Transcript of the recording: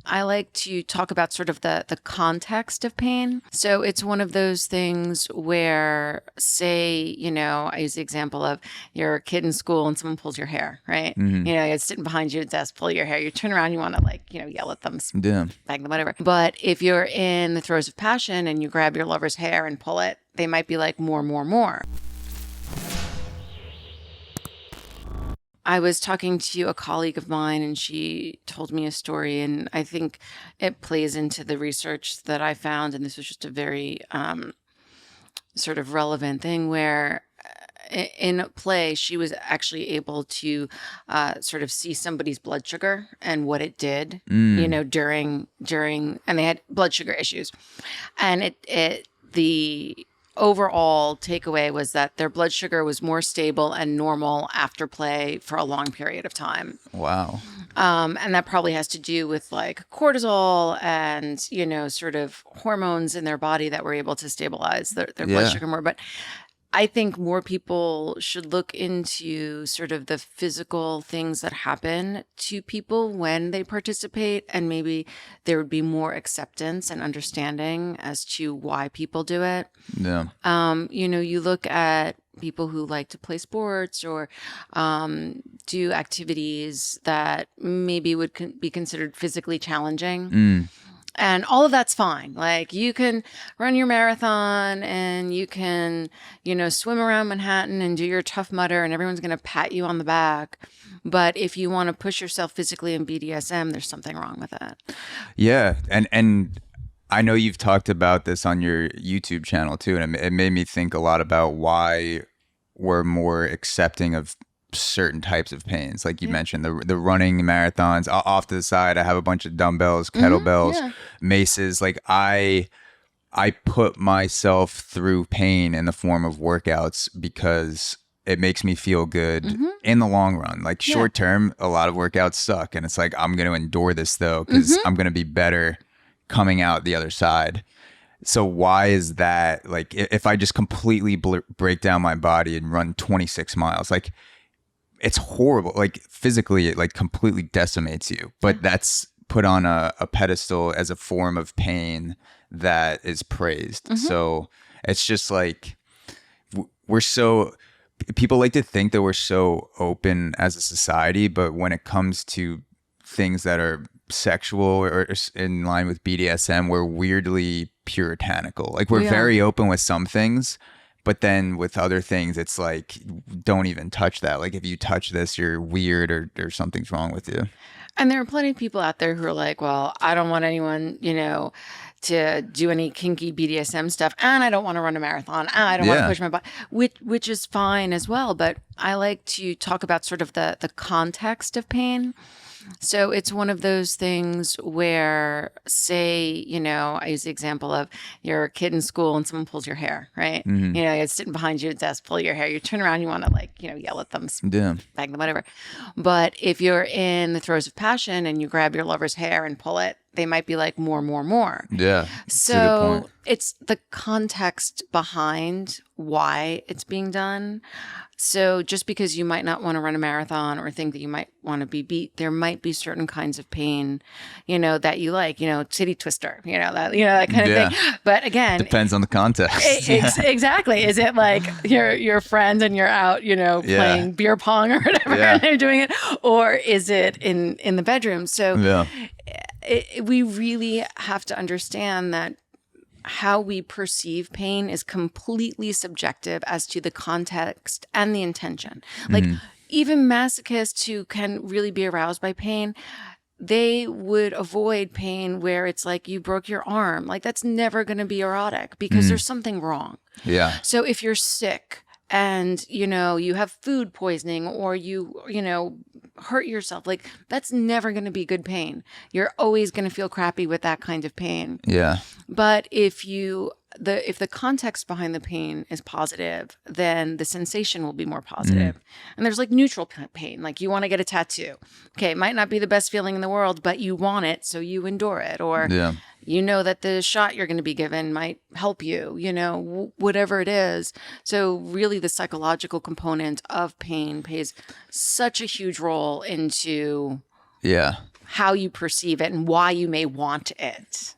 I like to talk about sort of the context of pain. So it's one of those things where, say, I use the example of you're a kid in school and someone pulls your hair, right? It's sitting behind you at the desk, pull your hair. You turn around, you want to yell at them, bang them, whatever. But if you're in the throes of passion and you grab your lover's hair and pull it, they might be like, more, more, more. I was talking to a colleague of mine and she told me a story, and I think it plays into the research that I found. And this was just a very sort of relevant thing where in a play, she was actually able to sort of see somebody's blood sugar and what it did, during, and they had blood sugar issues. And the overall takeaway was that their blood sugar was more stable and normal after play for a long period of time. Wow. And that probably has to do with like cortisol and, sort of hormones in their body that were able to stabilize their blood sugar more. But I think more people should look into sort of the physical things that happen to people when they participate, and maybe there would be more acceptance and understanding as to why people do it. Yeah. You look at people who like to play sports or do activities that maybe would be considered physically challenging. And all of that's fine. Like you can run your marathon and you can, swim around Manhattan and do your Tough Mudder and everyone's going to pat you on the back. But if you want to push yourself physically in BDSM, there's something wrong with that. Yeah. And I know you've talked about this on your YouTube channel too. And it made me think a lot about why we're more accepting of certain types of pains, like you mentioned, the running marathons. Off to the side, I have a bunch of dumbbells, kettlebells, maces. Like I put myself through pain in the form of workouts because it makes me feel good in the long run. Like short term, a lot of workouts suck, and it's like I'm going to endure this though because I'm going to be better coming out the other side. So why is that? Like if I just completely break down my body and run 26 miles, like it's horrible. Like physically, it like completely decimates you. But that's put on a pedestal as a form of pain that is praised. So it's just like people like to think that we're so open as a society, but when it comes to things that are sexual or in line with BDSM, we're weirdly puritanical. Like we're very open with some things. But then with other things, it's like, don't even touch that. Like if you touch this, you're weird or something's wrong with you. And there are plenty of people out there who are like, well, I don't want anyone, to do any kinky BDSM stuff. And I don't want to run a marathon. And I don't want to push my body, which is fine as well. But I like to talk about sort of the context of pain. So it's one of those things where, say, I use the example of you're a kid in school and someone pulls your hair, right? It's sitting behind you at the desk, pull your hair. You turn around, you want to yell at them, bang them, whatever. But if you're in the throes of passion and you grab your lover's hair and pull it, they might be like, more, more, more. Yeah. So it's the context behind why it's being done. So just because you might not want to run a marathon or think that you might want to be beat, there might be certain kinds of pain, that you like, titty twister, that kind of thing. But again, depends on the context. Exactly. Is it like your friends and you're out, playing beer pong or whatever and they're doing it, or is it in the bedroom? So we really have to understand that how we perceive pain is completely subjective as to the context and the intention. Like even masochists who can really be aroused by pain, they would avoid pain where it's like you broke your arm. Like that's never going to be erotic because there's something wrong. Yeah. So if you're sick and, you have food poisoning or you hurt yourself, like that's never going to be good pain. You're always going to feel crappy with that kind of pain. Yeah. But if the context behind the pain is positive, then the sensation will be more positive. And there's like neutral pain. Like you want to get a tattoo. Okay. It might not be the best feeling in the world, but you want it. So you endure it. Or that the shot you're going to be given might help you, whatever it is. So really the psychological component of pain plays such a huge role into how you perceive it and why you may want it.